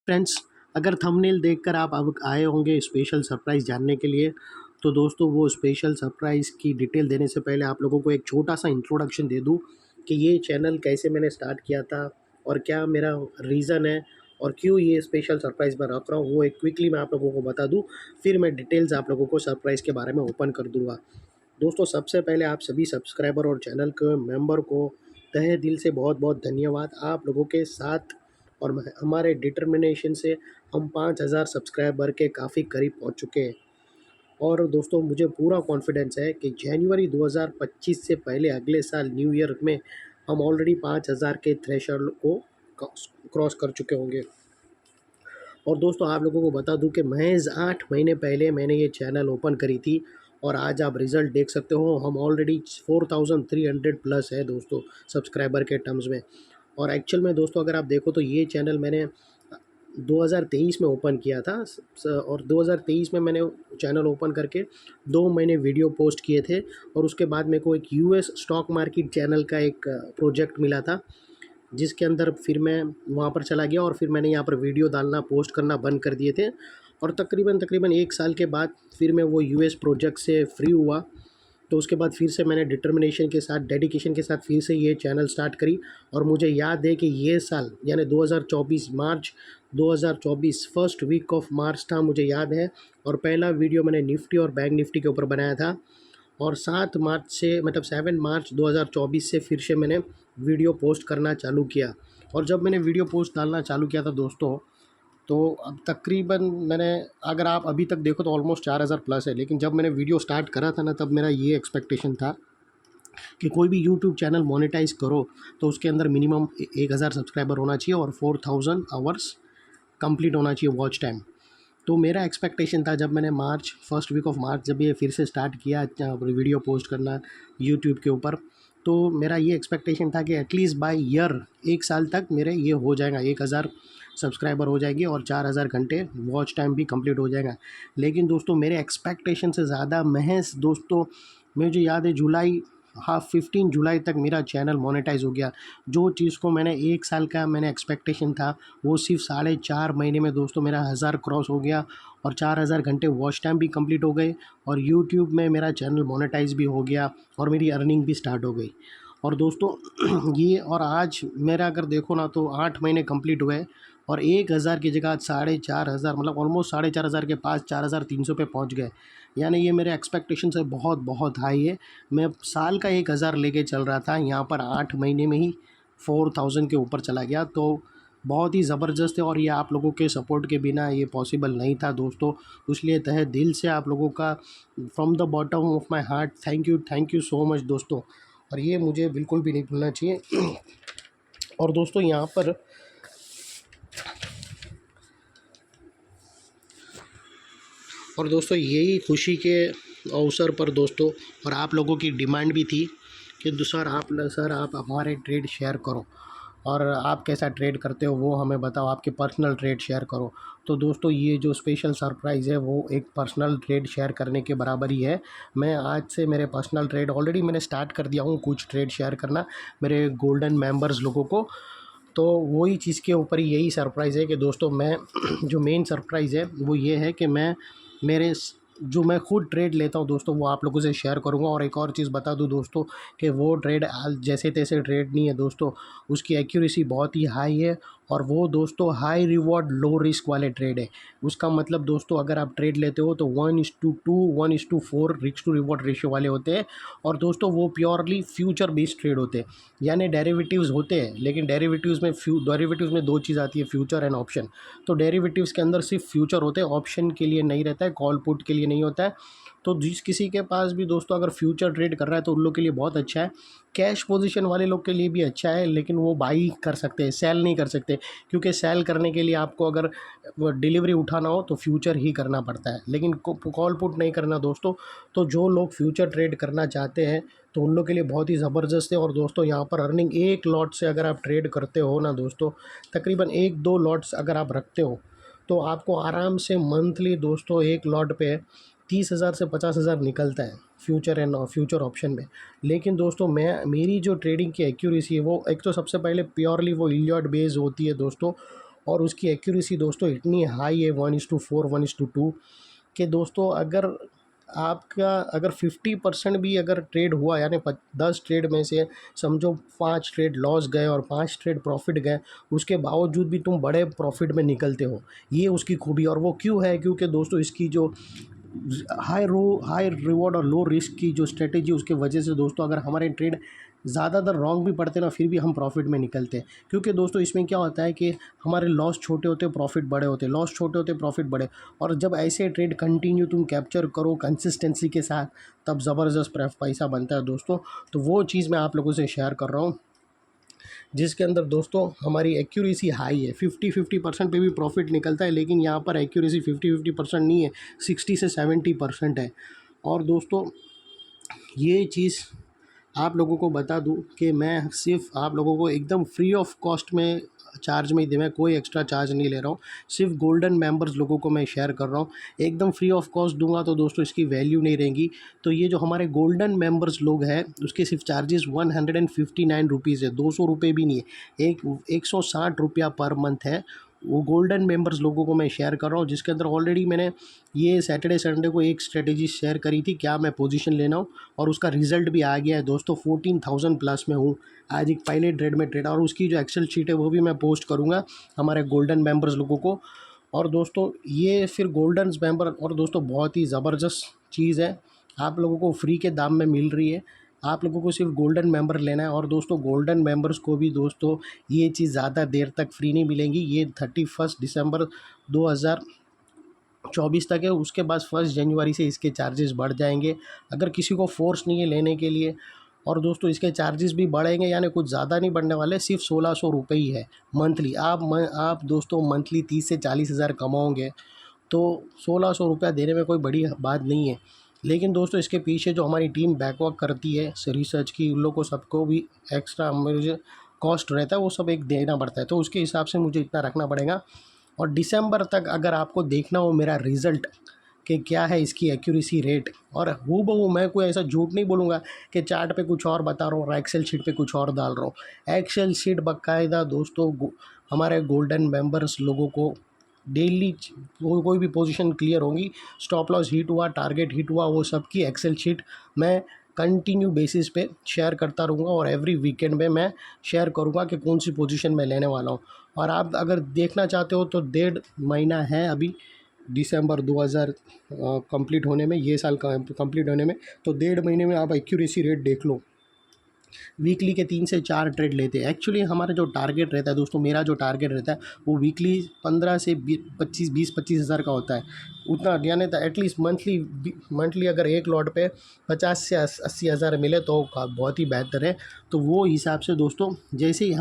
Friends, अगर thumbnail देखकर आप अब आए होंगे स्पेशल सरप्राइज़ जानने के लिए, तो दोस्तों वो स्पेशल सरप्राइज़ की डिटेल देने से पहले आप लोगों को एक छोटा-सा इंट्रोडक्शन दे दूँ कि ये चैनल कैसे मैंने स्टार्ट किया था और क्या मेरा रीज़न है और क्यों ये स्पेशल सरप्राइज़ मैं रख रहा हूँ, वो एक क्विकली मैं आप लोगों को बता दूँ। फिर मैं डिटेल्स आप लोगों को सरप्राइज़ के बारे में ओपन कर दूँगा। दोस्तों, सबसे पहले आप सभी सब्सक्राइबर और चैनल के मेंबर को तहे दिल से बहुत-बहुत धन्यवाद। आप लोगों के साथ और हमारे डिटर्मिनेशन से हम 5000 सब्सक्राइबर के काफ़ी करीब पहुंच चुके हैं। और दोस्तों, मुझे पूरा कॉन्फिडेंस है कि जनवरी 2025 से पहले अगले साल न्यू ईयर में हम ऑलरेडी 5000 के थ्रेशोल्ड को क्रॉस कर चुके होंगे। और दोस्तों, आप लोगों को बता दूं कि महज़ 8 महीने पहले मैंने ये चैनल ओपन करी थी और आज आप रिज़ल्ट देख सकते हो, हम ऑलरेडी 4300 प्लस है दोस्तों सब्सक्राइबर के टर्म्स में। और एक्चुअल में दोस्तों, अगर आप देखो तो ये चैनल मैंने 2023 में ओपन किया था और 2023 में मैंने चैनल ओपन करके 2 महीने वीडियो पोस्ट किए थे और उसके बाद मेरे को एक यूएस स्टॉक मार्केट चैनल का एक प्रोजेक्ट मिला था, जिसके अंदर फिर मैं वहाँ पर चला गया और फिर मैंने यहाँ पर वीडियो डालना पोस्ट करना बंद कर दिए थे। और तकरीबन 1 साल के बाद फिर मैं वो यूएस प्रोजेक्ट से फ्री हुआ। तो उसके बाद फिर से मैंने डिटर्मिनेशन के साथ, डेडिकेशन के साथ फिर से ये चैनल स्टार्ट करी। और मुझे याद है कि ये साल यानी 2024 मार्च 2024 फर्स्ट वीक ऑफ मार्च था, मुझे याद है। और पहला वीडियो मैंने निफ्टी और बैंक निफ्टी के ऊपर बनाया था। और 7 मार्च से मतलब 7 मार्च 2024 से फिर से मैंने वीडियो पोस्ट करना चालू किया। और जब मैंने वीडियो पोस्ट डालना चालू किया था दोस्तों, तो अब तकरीबन मैंने, अगर आप अभी तक देखो तो ऑलमोस्ट 4000 प्लस है। लेकिन जब मैंने वीडियो स्टार्ट करा था ना, तब मेरा ये एक्सपेक्टेशन था कि कोई भी यूट्यूब चैनल मोनेटाइज करो तो उसके अंदर मिनिमम 1000 सब्सक्राइबर होना चाहिए और 4000 आवर्स कंप्लीट होना चाहिए वॉच टाइम। तो मेरा एक्सपेक्टेशन था, जब मैंने March first week of March जब ये फिर से स्टार्ट किया वीडियो पोस्ट करना यूट्यूब के ऊपर, तो मेरा ये एक्सपेक्टेशन था कि एटलीस्ट बाय ईयर 1 साल तक मेरे ये हो जाएगा, 1000 सब्सक्राइबर हो जाएगी और 4000 घंटे वॉच टाइम भी कंप्लीट हो जाएगा। लेकिन दोस्तों, मेरे एक्सपेक्टेशन से ज़्यादा महज दोस्तों, मुझे याद है जुलाई, हाँ 15 जुलाई तक मेरा चैनल मोनेटाइज हो गया। जो चीज़ को मैंने 1 साल का मैंने एक्सपेक्टेशन था, वो सिर्फ 4.5 महीने में दोस्तों मेरा 1000 क्रॉस हो गया और 4000 घंटे वॉच टाइम भी कंप्लीट हो गए और यूट्यूब में मेरा चैनल मोनेटाइज भी हो गया और मेरी अर्निंग भी स्टार्ट हो गई। और दोस्तों ये, और आज मेरा अगर देखो ना तो 8 महीने कंप्लीट हुए और 1000 की जगह 4500, मतलब ऑलमोस्ट 4500 के पास 4300 पे पहुंच गए। यानी ये मेरे एक्सपेक्टेशन से बहुत बहुत हाई है। मैं साल का 1000 लेके चल रहा था, यहाँ पर 8 महीने में ही 4000 के ऊपर चला गया। तो बहुत ही ज़बरदस्त है और ये आप लोगों के सपोर्ट के बिना ये पॉसिबल नहीं था दोस्तों। इसलिए तहे दिल से आप लोगों का, from the bottom of my heart, thank you so much दोस्तों। और ये मुझे बिल्कुल भी नहीं भूलना चाहिए। और दोस्तों यहाँ पर, और दोस्तों यही खुशी के अवसर पर दोस्तों, और आप लोगों की डिमांड भी थी कि सर आप हमारे ट्रेड शेयर करो और आप कैसा ट्रेड करते हो वो हमें बताओ, आपके पर्सनल ट्रेड शेयर करो। तो दोस्तों, ये जो स्पेशल सरप्राइज़ है वो एक पर्सनल ट्रेड शेयर करने के बराबर ही है। मैं आज से मेरे पर्सनल ट्रेड ऑलरेडी मैंने स्टार्ट कर दिया हूँ, कुछ ट्रेड शेयर करना मेरे गोल्डन मेंबर्स लोगों को। तो वही चीज़ के ऊपर ही यही सरप्राइज़ है कि दोस्तों, मैं जो मेन सरप्राइज़ है वो ये है कि जो मैं खुद ट्रेड लेता हूँ दोस्तों, वो आप लोगों से शेयर करूँगा। और एक और चीज़ बता दूँ दोस्तों कि वो ट्रेड जैसे तैसे ट्रेड नहीं है दोस्तों, उसकी एक्यूरेसी बहुत ही हाई है और वो दोस्तों हाई रिवॉर्ड लो रिस्क वाले ट्रेड है। उसका मतलब दोस्तों, अगर आप ट्रेड लेते हो तो 1:2, 1:4 रिस्क टू रिवॉर्ड रेशियो वाले होते हैं। और दोस्तों, वो प्योरली फ्यूचर बेस्ड ट्रेड होते हैं, यानी डेरिवेटिव्स होते हैं। लेकिन डेरिवेटिव्स में 2 चीज़ आती है, फ्यूचर एंड ऑप्शन। तो डेरिवेटिव्स के अंदर सिर्फ फ्यूचर होते हैं, ऑप्शन के लिए नहीं रहता है, कॉल पुट के लिए नहीं होता है। तो जिस किसी के पास भी दोस्तों अगर फ्यूचर ट्रेड कर रहा है तो उन लोग के लिए बहुत अच्छा है। कैश पोजीशन वाले लोग के लिए भी अच्छा है, लेकिन वो बाई कर सकते हैं, सेल नहीं कर सकते, क्योंकि सेल करने के लिए आपको अगर डिलीवरी उठाना हो तो फ्यूचर ही करना पड़ता है, लेकिन कॉल पुट नहीं करना दोस्तों। तो जो लोग फ्यूचर ट्रेड करना चाहते हैं तो उन लोग के लिए बहुत ही ज़बरदस्त है। और दोस्तों, यहाँ पर अर्निंग एक लॉट से अगर आप ट्रेड करते हो ना दोस्तों, तकरीबन 1-2 लॉट्स अगर आप रखते हो तो आपको आराम से मंथली दोस्तों एक लॉट पे 30,000 से 50,000 निकलता है फ्यूचर ऑप्शन में। लेकिन दोस्तों, मेरी जो ट्रेडिंग की एक्यूरेसी है वो, एक तो सबसे पहले प्योरली वो इलियट बेस होती है दोस्तों, और उसकी एक्यूरेसी दोस्तों इतनी हाई है 1:4 1:2 कि दोस्तों अगर 50% भी अगर ट्रेड हुआ, यानी 10 ट्रेड में से समझो 5 ट्रेड लॉस गए और 5 ट्रेड प्रॉफिट गए, उसके बावजूद भी तुम बड़े प्रॉफिट में निकलते हो। ये उसकी खूबी। और वो क्यों है? क्योंकि दोस्तों इसकी जो हाई रिवॉर्ड और लो रिस्क की जो स्ट्रेटेजी, उसके वजह से दोस्तों अगर हमारे ट्रेड ज़्यादातर रॉन्ग भी पड़ते ना, फिर भी हम प्रॉफिट में निकलते हैं। क्योंकि दोस्तों इसमें क्या होता है कि हमारे लॉस छोटे होते, प्रॉफिट बड़े होते, लॉस छोटे होते, प्रॉफिट बड़े। और जब ऐसे ट्रेड कंटिन्यू तुम कैप्चर करो कंसिस्टेंसी के साथ, तब ज़बरदस्त पैसा बनता है दोस्तों। तो वो चीज़ मैं आप लोगों से शेयर कर रहा हूँ, जिसके अंदर दोस्तों हमारी एक्यूरेसी हाई है। 50% पे भी प्रॉफिट निकलता है, लेकिन यहाँ पर एक्यूरेसी 50% नहीं है, 60 से 70% है। और दोस्तों ये चीज़ आप लोगों को बता दूं कि मैं सिर्फ आप लोगों को एकदम फ्री ऑफ कॉस्ट में चार्ज में ही दे, मैं कोई एक्स्ट्रा चार्ज नहीं ले रहा हूँ। सिर्फ गोल्डन मेंबर्स लोगों को मैं शेयर कर रहा हूँ। एकदम फ्री ऑफ कॉस्ट दूंगा तो दोस्तों इसकी वैल्यू नहीं रहेगी। तो ये जो हमारे गोल्डन मेंबर्स लोग हैं, उसके सिर्फ चार्जेस 159 रुपीज़ है, 200 रुपये भी नहीं है, 160 रुपया पर मंथ है। वो गोल्डन मेंबर्स लोगों को मैं शेयर कर रहा हूँ, जिसके अंदर ऑलरेडी मैंने ये सैटरडे संडे को एक स्ट्रेटेजी शेयर करी थी, क्या मैं पोजीशन लेना हूँ, और उसका रिजल्ट भी आ गया है दोस्तों। 14,000 प्लस में हूँ आज एक पहले ट्रेड में ट्रेड। और उसकी जो एक्सेल शीट है वो भी मैं पोस्ट करूँगा हमारे गोल्डन मेंबर्स लोगों को। और दोस्तों ये फिर गोल्डन मेंबर, और दोस्तों बहुत ही ज़बरदस्त चीज़ है, आप लोगों को फ्री के दाम में मिल रही है। आप लोगों को सिर्फ गोल्डन मेंबर लेना है। और दोस्तों गोल्डन मेंबर्स को भी दोस्तों ये चीज़ ज़्यादा देर तक फ्री नहीं मिलेंगी। ये 31 दिसंबर 2024 तक है। उसके बाद 1 जनवरी से इसके चार्जेस बढ़ जाएंगे, अगर किसी को फोर्स नहीं है लेने के लिए। और दोस्तों इसके चार्जेस भी बढ़ेंगे, यानी कुछ ज़्यादा नहीं बढ़ने वाले, सिर्फ 1600 रुपये ही है मंथली। आप दोस्तों मंथली 30 से 40 हज़ार कमाओगे तो 1600 रुपया देने में कोई बड़ी बात नहीं है। लेकिन दोस्तों इसके पीछे जो हमारी टीम बैकवर्क करती है रिसर्च की, उन लोग को सबको भी एक्स्ट्रा मुझे कॉस्ट रहता है, वो सब एक देना पड़ता है, तो उसके हिसाब से मुझे इतना रखना पड़ेगा। और दिसंबर तक अगर आपको देखना हो मेरा रिज़ल्ट कि क्या है इसकी एक्यूरेसी रेट, और हूबहू मैं कोई ऐसा झूठ नहीं बोलूँगा कि चार्ट पे कुछ और बता रहा हूँ और एक्सेल शीट पे कुछ और डाल रहा हूँ। एक्सेल शीट बाकायदा दोस्तों हमारे गोल्डन मेंबर्स लोगों को डेली कोई भी पोजीशन क्लियर होंगी, स्टॉप लॉस हिट हुआ, टारगेट हिट हुआ, वो सब की एक्सेल शीट मैं कंटिन्यू बेसिस पे शेयर करता रहूँगा। और एवरी वीकेंड में मैं शेयर करूँगा कि कौन सी पोजीशन मैं लेने वाला हूँ। और आप अगर देखना चाहते हो तो 1.5 महीना है अभी दिसंबर 2000 कंप्लीट होने में, ये साल का कंप्लीट होने में, तो 1.5 महीने में आप एक्यूरेसी रेट देख लो। वीकली के 3 से 4 ट्रेड लेते हैं। एक्चुअली हमारा जो टारगेट रहता है दोस्तों, मेरा जो टारगेट रहता है वो वीकली 15 से 20-25 हज़ार का होता है, उतना, यानी तो एटलीस्ट मंथली अगर एक लॉट पे 50 से 80 हज़ार मिले तो बहुत ही बेहतर है। तो वो हिसाब से दोस्तों जैसे ही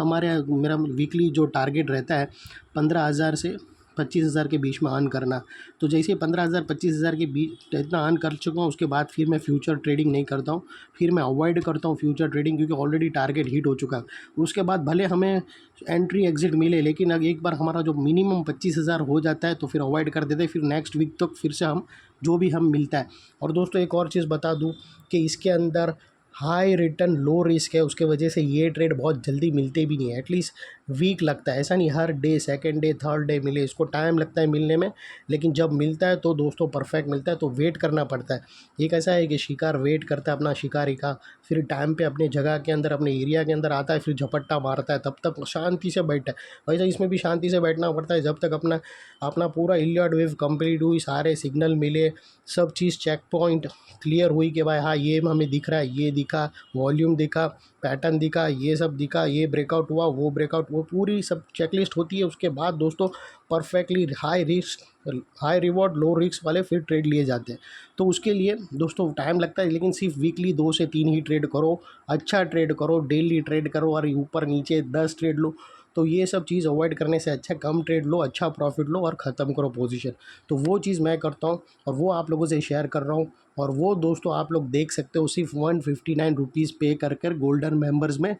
मेरा वीकली जो टारगेट रहता है 15,000 से 25,000 के बीच में अर्न करना, तो जैसे 15,000 25,000 के बीच इतना अर्न कर चुका हूँ, उसके बाद फिर मैं फ्यूचर ट्रेडिंग नहीं करता हूँ, फिर मैं अवॉइड करता हूँ फ्यूचर ट्रेडिंग, क्योंकि ऑलरेडी टारगेट हिट हो चुका है। उसके बाद भले हमें एंट्री एग्जिट मिले, लेकिन अगर एक बार हमारा जो मिनिमम 25,000 हो जाता है तो फिर अवॉइड कर देते हैं, फिर नेक्स्ट वीक तक फिर से हम जो भी हम मिलता है। और दोस्तों एक और चीज़ बता दूँ कि इसके अंदर हाई रिटर्न लो रिस्क है, उसके वजह से ये ट्रेड बहुत जल्दी मिलते भी नहीं है, एटलीस्ट वीक लगता है। ऐसा नहीं हर day, second day, third day मिले, इसको टाइम लगता है मिलने में, लेकिन जब मिलता है तो दोस्तों परफेक्ट मिलता है। तो वेट करना पड़ता है। एक ऐसा है कि शिकार वेट करता है अपना शिकारी का, फिर टाइम पे अपने जगह के अंदर, अपने एरिया के अंदर आता है, फिर झपट्टा मारता है, तब तक शांति से बैठता है। वैसे इसमें भी शांति से बैठना पड़ता है, जब तक अपना अपना पूरा इलियड वेव कंप्लीट हुई, सारे सिग्नल मिले, सब चीज़ चेक पॉइंट क्लियर हुई कि भाई हाँ ये हमें दिख रहा है, ये दिखा, वॉल्यूम दिखा, पैटर्न दिखा, ये सब दिखा, ये ब्रेकआउट हुआ, वो ब्रेकआउट, वो पूरी सब चेकलिस्ट होती है। उसके बाद दोस्तों perfectly high risk high reward low risk वाले फिर ट्रेड लिए जाते हैं। तो उसके लिए दोस्तों टाइम लगता है, लेकिन सिर्फ वीकली 2 से 3 ही ट्रेड करो, अच्छा ट्रेड करो, डेली ट्रेड करो, और ऊपर नीचे 10 ट्रेड लो। तो ये सब चीज़ अवॉइड करने से अच्छा कम ट्रेड लो, अच्छा प्रॉफिट लो और ख़त्म करो पोजीशन। तो वो चीज़ मैं करता हूँ और वो आप लोगों से शेयर कर रहा हूँ। और वो दोस्तों आप लोग देख सकते हो सिर्फ 159 रुपीज़ पे कर गोल्डन मेंबर्स में।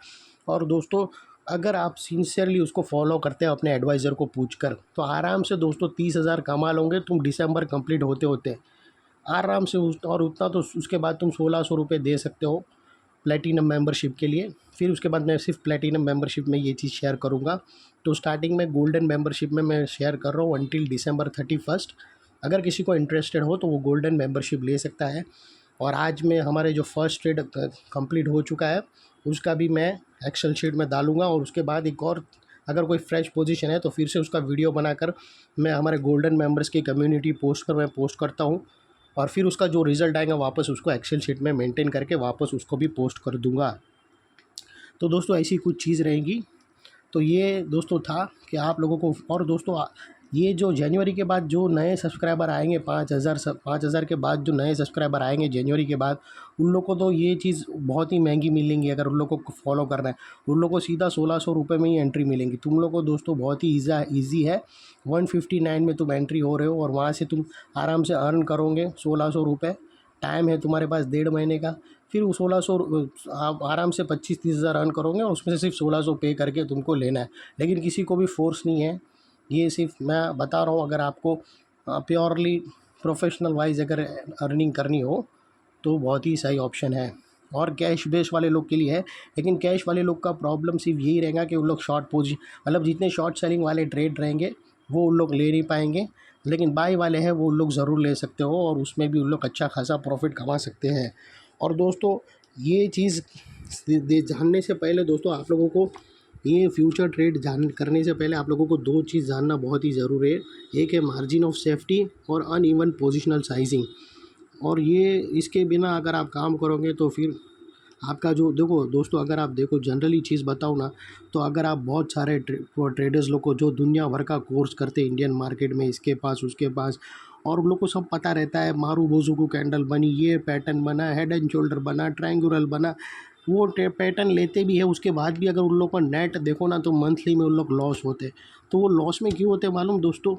और दोस्तों अगर आप सिंसियरली उसको फॉलो करते हो अपने एडवाइज़र को पूछकर, तो आराम से दोस्तों 30,000 कमा लोगे तुम दिसंबर कंप्लीट होते होते आराम से। और उतना तो उसके बाद तुम 1600 रुपये दे सकते हो। प्लेटिनम मेंबरशिप के लिए। फिर उसके बाद मैं सिर्फ प्लेटिनम मेंबरशिप में ये चीज़ शेयर करूँगा। तो स्टार्टिंग में गोल्डन मेंबरशिप में मैं शेयर कर रहा हूँ अंटिल December 31। अगर किसी को इंटरेस्टेड हो तो वो गोल्डन मेंबरशिप ले सकता है। और आज में हमारे जो फर्स्ट ट्रेड कंप्लीट हो चुका है उसका भी मैं एक्सेल शीट में डालूँगा, और उसके बाद एक और अगर कोई फ्रेश पोजीशन है तो फिर से उसका वीडियो बनाकर मैं हमारे गोल्डन मेंबर्स की कम्युनिटी पोस्ट पर मैं पोस्ट करता हूँ, और फिर उसका जो रिज़ल्ट आएगा वापस उसको एक्सेल शीट में मेंटेन करके वापस उसको भी पोस्ट कर दूँगा। तो दोस्तों ऐसी कुछ चीज़ रहेंगी। तो ये दोस्तों था कि आप लोगों को, और दोस्तों ये जो जनवरी के बाद जो नए सब्सक्राइबर आएंगे 5,000 के बाद जो नए सब्सक्राइबर आएंगे जनवरी के बाद, उन लोगों को तो ये चीज़ बहुत ही महंगी मिलेंगी। अगर उन लोगों को फॉलो करना है उन लोगों को सीधा 1600 रुपये में ही एंट्री मिलेंगी। तुम लोग को दोस्तों बहुत ही ईजी है, 159 में तुम एंट्री हो रहे हो और वहाँ से तुम आराम से अर्न करोगे 1600 रुपये। टाइम है तुम्हारे पास 1.5 महीने का। फिर वो 1600 आप आराम से 25-30 हज़ार अर्न करोगे और उसमें से सिर्फ 1600 पे करके तुमको लेना है। लेकिन किसी को भी फोर्स नहीं है, ये सिर्फ मैं बता रहा हूँ। अगर आपको प्योरली प्रोफेशनल वाइज अगर अर्निंग करनी हो तो बहुत ही सही ऑप्शन है। और कैश बेस वाले लोग के लिए है, लेकिन कैश वाले लोग का प्रॉब्लम सिर्फ यही रहेगा कि उन लोग शॉर्ट पोजी मतलब जितने शॉर्ट सेलिंग वाले ट्रेड रहेंगे वो उन लोग ले नहीं पाएंगे। लेकिन बाई वाले हैं वो उन लोग ज़रूर ले सकते हो, और उसमें भी उन लोग अच्छा खासा प्रॉफिट कमा सकते हैं। और दोस्तों ये चीज़ जानने से पहले दोस्तों आप लोगों को ये फ्यूचर ट्रेड जान करने से पहले आप लोगों को दो चीज़ जानना बहुत ही ज़रूरी है। एक है मार्जिन ऑफ सेफ्टी और अनइवन पोजिशनल साइजिंग। और ये इसके बिना अगर आप काम करोगे तो फिर आपका जो देखो दोस्तों, अगर आप देखो जनरली चीज़ बताओ ना, तो अगर आप बहुत सारे ट्रेडर्स लोग को जो दुनिया भर का कोर्स करते हैं इंडियन मार्केट में, इसके पास उसके पास, और उन लोग को सब पता रहता है मारू बोजुकू कैंडल बनी, ये पैटर्न बना, हेड एंड शोल्डर बना, ट्रायंगुलर बना, वो पैटर्न लेते भी है। उसके बाद भी अगर उन लोग का नेट देखो ना तो मंथली में उन लोग लॉस होते। तो वो लॉस में क्यों होते मालूम दोस्तों?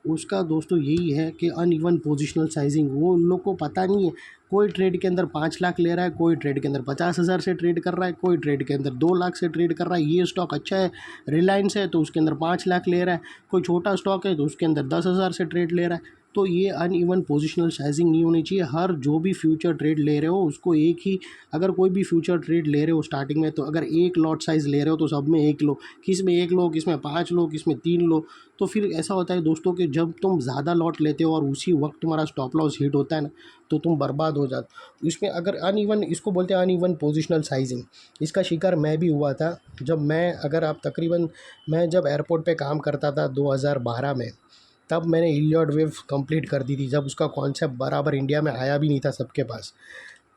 उसका दोस्तों यही है कि अनइवन पोजिशनल साइजिंग, वो उन लोग को पता नहीं है। कोई ट्रेड के अंदर 5 लाख ले रहा है, कोई ट्रेड के अंदर 50,000 से ट्रेड कर रहा है, कोई ट्रेड के अंदर 2 लाख से ट्रेड कर रहा है। ये स्टॉक अच्छा है, रिलायंस है, तो उसके अंदर 5 लाख ले रहा है। कोई छोटा स्टॉक है तो उसके अंदर 10,000 से ट्रेड ले रहा है। तो ये अनइवन पोजिशनल साइजिंग नहीं होनी चाहिए। हर जो भी फ्यूचर ट्रेड ले रहे हो उसको एक ही, अगर कोई भी फ्यूचर ट्रेड ले रहे हो स्टार्टिंग में, तो अगर एक लॉट साइज़ ले रहे हो तो सब में एक लो, किस में एक लो, किस में 5 लो, किस में 3 लो। तो फिर ऐसा होता है दोस्तों कि जब तुम ज़्यादा लॉट लेते हो और उसी वक्त तुम्हारा स्टॉप लॉस हिट होता है ना, तो तुम बर्बाद हो जाते हो। इसमें अगर अनइवन, इसको बोलते हैं अनइवन पोजिशनल साइजिंग। इसका शिकार मैं भी हुआ था। जब मैं, अगर आप तकरीबन, मैं जब एयरपोर्ट पे काम करता था 2012 में, तब मैंने इलियॉड वेव कंप्लीट कर दी थी, जब उसका कॉन्सेप्ट बराबर इंडिया में आया भी नहीं था सबके पास।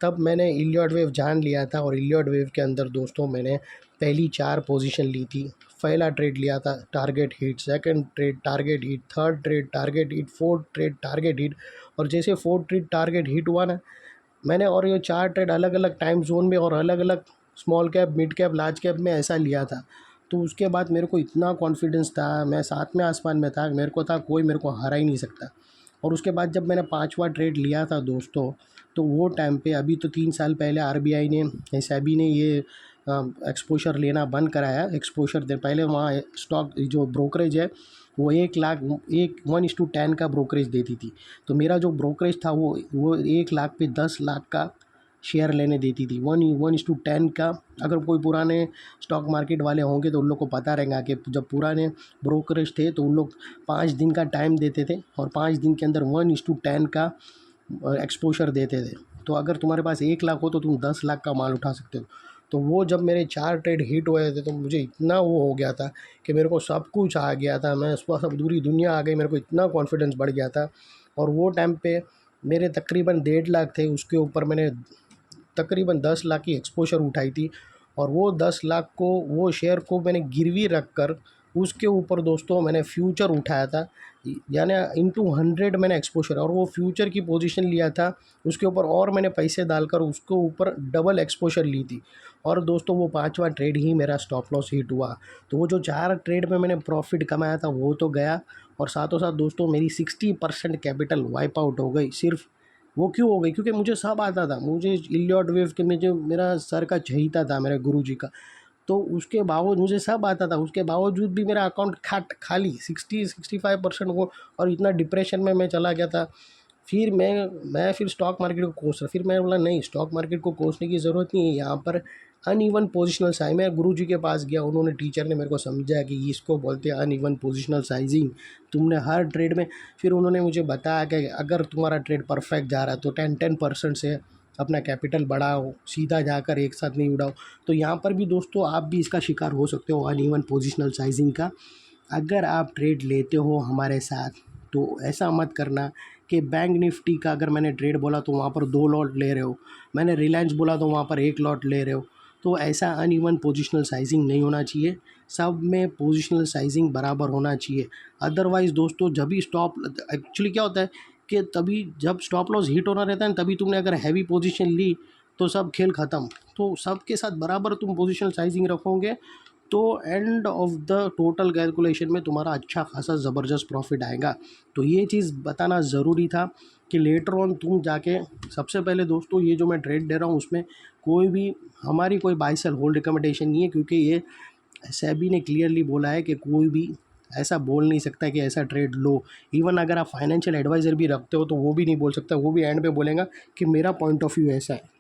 तब मैंने इलियॉड वेव जान लिया था, और इलियॉड वेव के अंदर दोस्तों मैंने पहली 4 पोजीशन ली थी। पहला ट्रेड लिया था target hit, second trade target hit, third trade target hit, fourth trade target hit. और जैसे फोर्थ ट्रेड टारगेट हिट हुआ ना, मैंने, और ये 4 ट्रेड अलग अलग टाइम जोन में और अलग अलग small cap, mid cap, large cap में ऐसा लिया था। तो उसके बाद मेरे को इतना कॉन्फिडेंस था, मैं 7वें आसमान में था, मेरे को था कोई मेरे को हरा ही नहीं सकता। और उसके बाद जब मैंने 5वां ट्रेड लिया था दोस्तों, तो वो टाइम पे, अभी तो 3 साल पहले आरबीआई ने, सेबी ने ये एक्सपोजर लेना बंद कराया। एक्सपोजर दे पहले वहाँ स्टॉक जो ब्रोकरेज है वो 1 1:10 का ब्रोकरेज देती थी। तो मेरा जो ब्रोकरेज था वो 1 लाख पे 10 लाख का शेयर लेने देती थी, 1:10 का। अगर कोई पुराने स्टॉक मार्केट वाले होंगे तो उन लोग को पता रहेगा कि जब पुराने ब्रोकरेज थे तो उन लोग 5 दिन का टाइम देते थे और 5 दिन के अंदर 1:10 का एक्सपोजर देते थे। तो अगर तुम्हारे पास 1 लाख हो तो तुम 10 लाख का माल उठा सकते हो। तो वो जब मेरे 4 ट्रेड हिट हुए थे तो मुझे इतना वो हो गया था कि मेरे को सब कुछ आ गया था, मैं सुबह सब पूरी दुनिया आ गई, मेरे को इतना कॉन्फिडेंस बढ़ गया था। और वो टाइम पे मेरे तकरीबन 1.5 लाख थे, उसके ऊपर मैंने तकरीबन 10 लाख की एक्सपोजर उठाई थी। और वो 10 लाख को, वो शेयर को मैंने गिरवी रख कर उसके ऊपर दोस्तों मैंने फ्यूचर उठाया था, यानी इंटू 100 मैंने एक्सपोजर, और वो फ्यूचर की पोजीशन लिया था उसके ऊपर, और मैंने पैसे डालकर उसके ऊपर डबल एक्सपोजर ली थी। और दोस्तों वो 5वां ट्रेड ही मेरा स्टॉप लॉस हिट हुआ। तो वो जो 4 ट्रेड में मैंने प्रॉफिट कमाया था वो तो गया, और साथों साथ दोस्तों मेरी 60% कैपिटल वाइप आउट हो गई। सिर्फ वो क्यों हो गई? क्योंकि मुझे सब आता था, मुझे इलियॉड वेव के में जो मेरा सर का चहीता था मेरे गुरुजी का, तो उसके बावजूद मुझे सब आता था, उसके बावजूद भी मेरा अकाउंट खाली 60-65% वो, और इतना डिप्रेशन में मैं चला गया था। फिर मैं स्टॉक मार्केट को कोस रहा, फिर मैं बोला नहीं, स्टॉक मार्केट को कोसने की ज़रूरत नहीं है, यहाँ पर अनइवन पोजिशनल साइज। मैं गुरुजी के पास गया, उन्होंने टीचर ने मेरे को समझाया कि इसको बोलते हैं अनइवन पोजिशनल साइजिंग। तुमने हर ट्रेड में, फिर उन्होंने मुझे बताया कि अगर तुम्हारा ट्रेड परफेक्ट जा रहा है तो 10% से अपना कैपिटल बढ़ाओ, सीधा जाकर एक साथ नहीं उड़ाओ। तो यहाँ पर भी दोस्तों आप भी इसका शिकार हो सकते हो अनइवन पोजिशनल साइजिंग का। अगर आप ट्रेड लेते हो हमारे साथ तो ऐसा मत करना कि बैंक निफ्टी का अगर मैंने ट्रेड बोला तो वहाँ पर 2 लॉट ले रहे हो, मैंने रिलायंस बोला तो वहाँ पर 1 लॉट ले रहे हो। तो ऐसा अनइवन पोजिशनल साइजिंग नहीं होना चाहिए, सब में पोजिशनल साइजिंग बराबर होना चाहिए। अदरवाइज़ दोस्तों जब भी स्टॉप, एक्चुअली क्या होता है कि तभी जब स्टॉप लॉस हिट होना रहता है तभी तुमने अगर हैवी पोजीशन ली तो सब खेल ख़त्म। तो सबके साथ बराबर तुम पोजीशनल साइजिंग रखोगे तो end of the total calculation में तुम्हारा अच्छा खासा ज़बरदस्त प्रॉफिट आएगा। तो ये चीज़ बताना ज़रूरी था कि लेटर ऑन तुम जाके, सबसे पहले दोस्तों ये जो मैं ट्रेड दे रहा हूँ उसमें कोई भी हमारी कोई बाय सेल होल्ड रिकमेंडेशन नहीं है, क्योंकि ये सेबी ने क्लियरली बोला है कि कोई भी ऐसा बोल नहीं सकता कि ऐसा ट्रेड लो। इवन अगर आप फाइनेंशियल एडवाइज़र भी रखते हो तो वो भी नहीं बोल सकता, वो भी एंड पे बोलेगा कि मेरा पॉइंट ऑफ व्यू ऐसा है।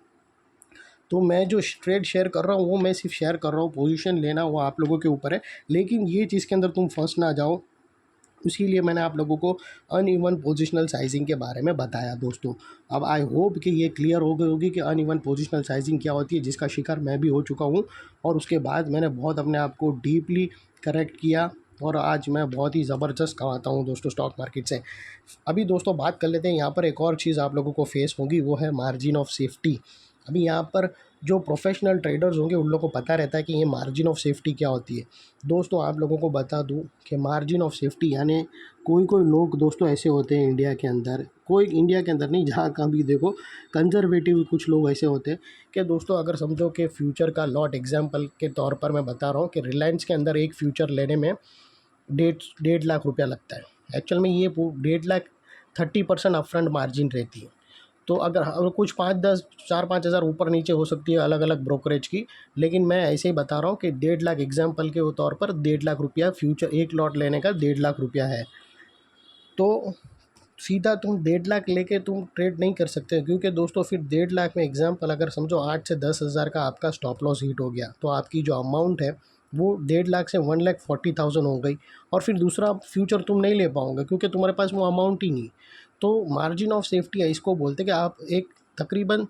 तो मैं जो ट्रेड शेयर कर रहा हूँ वो मैं सिर्फ शेयर कर रहा हूँ, पोजीशन लेना वो आप लोगों के ऊपर है, लेकिन ये चीज़ के अंदर तुम फंस ना जाओ। इसीलिए मैंने आप लोगों को अनइवन पोजिशनल साइजिंग के बारे में बताया दोस्तों। अब आई होप कि ये क्लियर हो गई होगी कि अनइवन पोजिशनल साइजिंग क्या होती है, जिसका शिकार मैं भी हो चुका हूँ और उसके बाद मैंने बहुत अपने आप को डीपली करेक्ट किया और आज मैं बहुत ही ज़बरदस्त कमाता हूँ दोस्तों स्टॉक मार्केट से। अभी दोस्तों बात कर लेते हैं, यहाँ पर एक और चीज़ आप लोगों को फेस होगी, वो है मार्जिन ऑफ सेफ्टी। अभी यहाँ पर जो प्रोफेशनल ट्रेडर्स होंगे उन लोगों को पता रहता है कि ये मार्जिन ऑफ सेफ्टी क्या होती है। दोस्तों आप लोगों को बता दूं कि मार्जिन ऑफ सेफ्टी यानी कोई कोई लोग दोस्तों ऐसे होते हैं इंडिया के अंदर, कोई इंडिया के अंदर नहीं, जहाँ कहीं भी देखो कंजर्वेटिव कुछ लोग ऐसे होते हैं कि दोस्तों अगर समझो कि फ्यूचर का लॉट, एग्जांपल के तौर पर मैं बता रहा हूँ कि रिलायंस के अंदर एक फ्यूचर लेने में 1.5 लाख रुपया लगता है। एक्चुअल में ये 1.5 लाख 30% अपफ्रंट मार्जिन रहती है। तो अगर कुछ 5-10 4-5 हज़ार ऊपर नीचे हो सकती है अलग अलग ब्रोकरेज की, लेकिन मैं ऐसे ही बता रहा हूँ कि 1.5 लाख एग्जाम्पल के तौर पर 1.5 लाख रुपया फ्यूचर, एक लॉट लेने का 1.5 लाख रुपया है। तो सीधा तुम 1.5 लाख लेके तुम ट्रेड नहीं कर सकते, क्योंकि दोस्तों फिर 1.5 लाख में एग्जाम्पल अगर समझो 8 से 10 हज़ार का आपका स्टॉप लॉस हिट हो गया तो आपकी जो अमाउंट है वो 1.5 लाख से 1,40,000 हो गई, और फिर दूसरा फ्यूचर तुम नहीं ले पाओगे क्योंकि तुम्हारे पास वो अमाउंट ही नहीं। तो मार्जिन ऑफ सेफ्टी है, इसको बोलते कि आप एक तकरीबन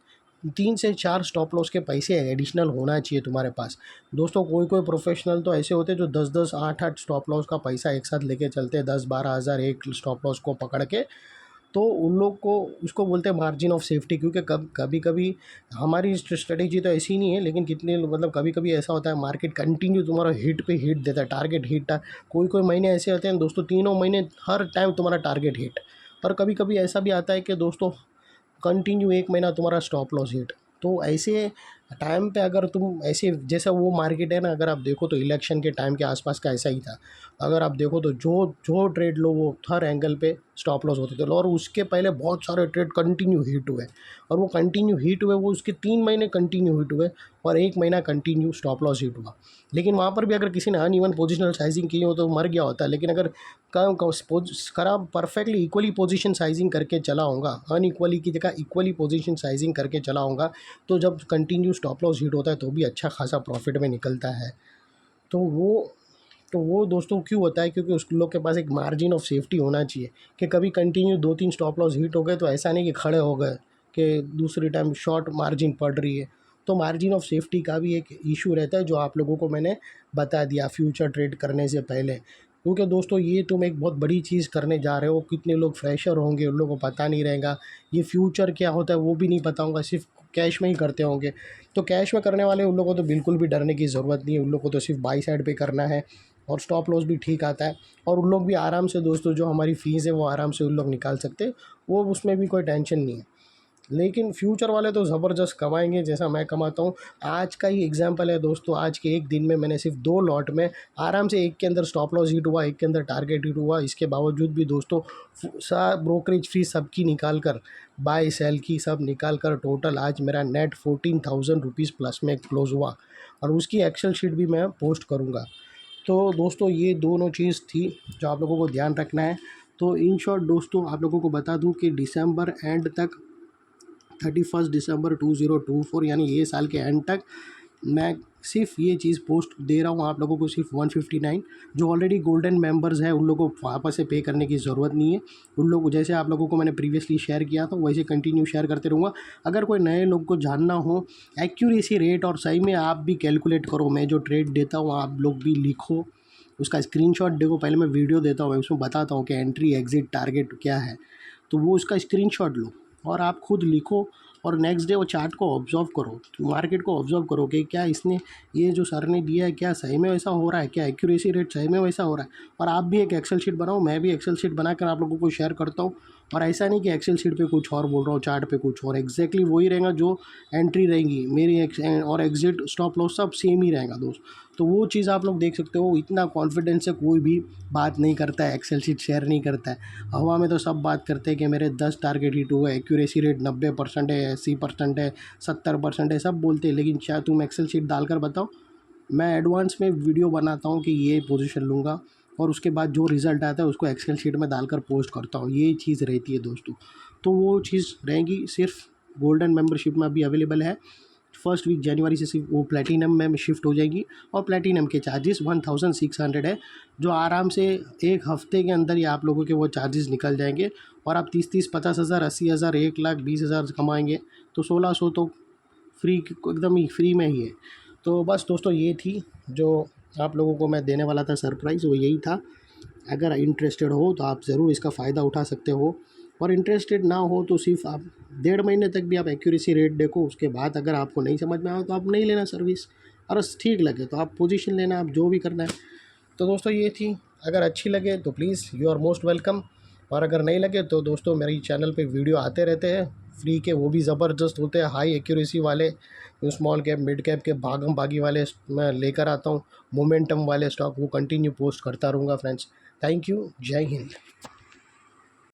3 से 4 स्टॉप लॉस के पैसे एडिशनल होना चाहिए तुम्हारे पास। दोस्तों कोई कोई प्रोफेशनल तो ऐसे होते हैं जो 10-10 8-8 स्टॉप लॉस का पैसा एक साथ लेके चलते हैं, 10-12 हज़ार एक स्टॉप लॉस को पकड़ के। तो उन लोग को उसको बोलते हैं मार्जिन ऑफ सेफ्टी, क्योंकि कभी कभी हमारी स्ट्रेटेजी तो ऐसी नहीं है, लेकिन कितने मतलब कभी कभी ऐसा होता है मार्केट कंटिन्यू तुम्हारा हिट पे हिट देता है, टारगेट हिट। कोई कोई महीने ऐसे होते हैं दोस्तों, तीनों महीने हर टाइम तुम्हारा टारगेट हिट। और कभी कभी ऐसा भी आता है कि दोस्तों कंटिन्यू एक महीना तुम्हारा स्टॉप लॉस हिट। तो ऐसे टाइम पे अगर तुम ऐसे, जैसा वो मार्केट है ना, अगर आप देखो तो इलेक्शन के टाइम के आसपास का ऐसा ही था। अगर आप देखो तो जो जो ट्रेड लो वो हर एंगल पे स्टॉप लॉस होते थे, और उसके पहले बहुत सारे ट्रेड कंटिन्यू हिट हुए, और वो कंटिन्यू हिट हुए, वो उसके 3 महीने कंटिन्यू हिट हुए और 1 महीना कंटिन्यू स्टॉप लॉस हिट हुआ। लेकिन वहाँ पर भी अगर किसी ने अनइवन पोजिशनल साइजिंग की हो तो मर गया होता है। लेकिन अगर खराब परफेक्टली इक्वली पोजीशन साइजिंग करके चला होगा, अनइक्वली की जगह इक्वली पोजीशन साइजिंग करके चला होगा, तो जब कंटिन्यू स्टॉप लॉस हिट होता है तो भी अच्छा खासा प्रॉफिट में निकलता है। तो वो दोस्तों क्यों होता है, क्योंकि उस लोग के पास एक मार्जिन ऑफ सेफ्टी होना चाहिए कि कभी कंटिन्यू 2-3 स्टॉप लॉस हिट हो गए तो ऐसा नहीं कि खड़े हो गए कि दूसरी टाइम शॉर्ट मार्जिन पड़ रही है। तो मार्जिन ऑफ सेफ्टी का भी एक इशू रहता है जो आप लोगों को मैंने बता दिया फ्यूचर ट्रेड करने से पहले। क्योंकि दोस्तों ये तुम एक बहुत बड़ी चीज़ करने जा रहे हो, कितने लोग फ्रेशर होंगे उन लोगों को पता नहीं रहेगा, ये फ्यूचर क्या होता है वो भी नहीं पता होगा, सिर्फ कैश में ही करते होंगे। तो कैश में करने वाले उन लोगों को तो बिल्कुल भी डरने की ज़रूरत नहीं है, उन लोगों को तो सिर्फ बाई साइड पे करना है और स्टॉप लॉस भी ठीक आता है, और उन लोग भी आराम से दोस्तों जो हमारी फ़ीस है वो आराम से उन लोग निकाल सकते हैं, वो उसमें भी कोई टेंशन नहीं है। लेकिन फ्यूचर वाले तो ज़बरदस्त कमाएंगे जैसा मैं कमाता हूँ। आज का ही एग्जांपल है दोस्तों, आज के एक दिन में मैंने सिर्फ 2 लॉट में आराम से, एक के अंदर स्टॉप लॉस हिट हुआ, एक के अंदर टारगेट हिट हुआ, इसके बावजूद भी दोस्तों ब्रोकरेज फीस सबकी निकाल कर, बाय सेल की सब निकाल कर, टोटल आज मेरा नेट 14,000 रुपीज़ प्लस में क्लोज़ हुआ, और उसकी एक्सेल शीट भी मैं पोस्ट करूँगा। तो दोस्तों ये दोनों चीज़ थी जो आप लोगों को ध्यान रखना है। तो इन शॉर्ट दोस्तों आप लोगों को बता दूं कि दिसंबर एंड तक 31 दिसंबर 2024 यानी ये साल के एंड तक मैं सिर्फ ये चीज़ पोस्ट दे रहा हूँ आप लोगों को, सिर्फ 159। जो ऑलरेडी गोल्डन मेंबर्स हैं उन लोगों को वापस से पे करने की ज़रूरत नहीं है। उन लोग जैसे आप लोगों को मैंने प्रीवियसली शेयर किया था वैसे कंटिन्यू शेयर करते रहूँगा। अगर कोई नए लोग को जानना हो एक्यूरेसी रेट और सही में आप भी कैलकुलेट करो, मैं जो ट्रेड देता हूँ आप लोग भी लिखो, उसका स्क्रीनशॉट देखो। पहले मैं वीडियो देता हूँ, मैं उसमें बताता हूँ कि एंट्री एग्जिट टारगेट क्या है, तो वो उसका स्क्रीनशॉट लो और आप खुद लिखो और नेक्स्ट डे वो चार्ट को ऑब्जर्व करो, मार्केट को ऑब्जर्व करो कि क्या इसने ये जो सर ने दिया है क्या सही में वैसा हो रहा है, क्या एक्यूरेसी रेट सही में वैसा हो रहा है। और आप भी एक एक्सेल शीट बनाओ, मैं भी एक्सेल शीट बनाकर आप लोगों को शेयर करता हूँ। और ऐसा नहीं कि एक्सेल शीट पे कुछ और बोल रहा हूँ, चार्ट पे कुछ और, एग्जैक्टली वही रहेगा जो एंट्री रहेंगी मेरी और एग्जिट स्टॉप लॉस सब सेम ही रहेगा दोस्त। तो वो चीज़ आप लोग देख सकते हो। इतना कॉन्फिडेंस से कोई भी बात नहीं करता है, एक्सेल शीट शेयर नहीं करता है। हवा में तो सब बात करते हैं कि मेरे 10 टारगेट हिट हुए, एक्यूरेसी रेट 90% है, 80% है, 70% है, सब बोलते हैं। लेकिन क्या तुम एक्सेल शीट डालकर बताओ। मैं एडवांस में वीडियो बनाता हूँ कि ये पोजीशन लूँगा और उसके बाद जो रिज़ल्ट आता है उसको एक्सेल शीट में डालकर पोस्ट करता हूँ। ये चीज़ रहती है दोस्तों। तो वो चीज़ रहेगी सिर्फ गोल्डन मेंबरशिप में अभी अवेलेबल है। फर्स्ट वीक जनवरी से सिर्फ वो प्लेटिनम में शिफ्ट हो जाएगी और प्लेटिनम के चार्जेस 1600 है, जो आराम से एक हफ्ते के अंदर ही आप लोगों के वो चार्जेस निकल जाएंगे और आप 30-30, 50,000, 80,000, 1,20,000 कमाएंगे। तो 1600 तो फ्री, एकदम ही फ्री में ही है। तो बस दोस्तों ये थी जो आप लोगों को मैं देने वाला था सरप्राइज़, वो यही था। अगर इंटरेस्टेड हो तो आप ज़रूर इसका फ़ायदा उठा सकते हो, और इंटरेस्टेड ना हो तो सिर्फ आप 1.5 महीने तक भी आप एक्यूरेसी रेट देखो। उसके बाद अगर आपको नहीं समझ में आए तो आप नहीं लेना सर्विस, और ठीक लगे तो आप पोजीशन लेना, आप जो भी करना है। तो दोस्तों ये थी, अगर अच्छी लगे तो please you are most welcome, और अगर नहीं लगे तो दोस्तों मेरी चैनल पे वीडियो आते रहते हैं फ्री के, वो भी ज़बरदस्त होते हैं, हाई एक्यूरेसी वाले, स्मॉल कैप मिड कैप के भागम भागी वाले मैं लेकर आता हूँ। मोमेंटम वाले स्टॉक वो कंटिन्यू पोस्ट करता रहूँगा फ्रेंड्स। थैंक यू, जय हिंद।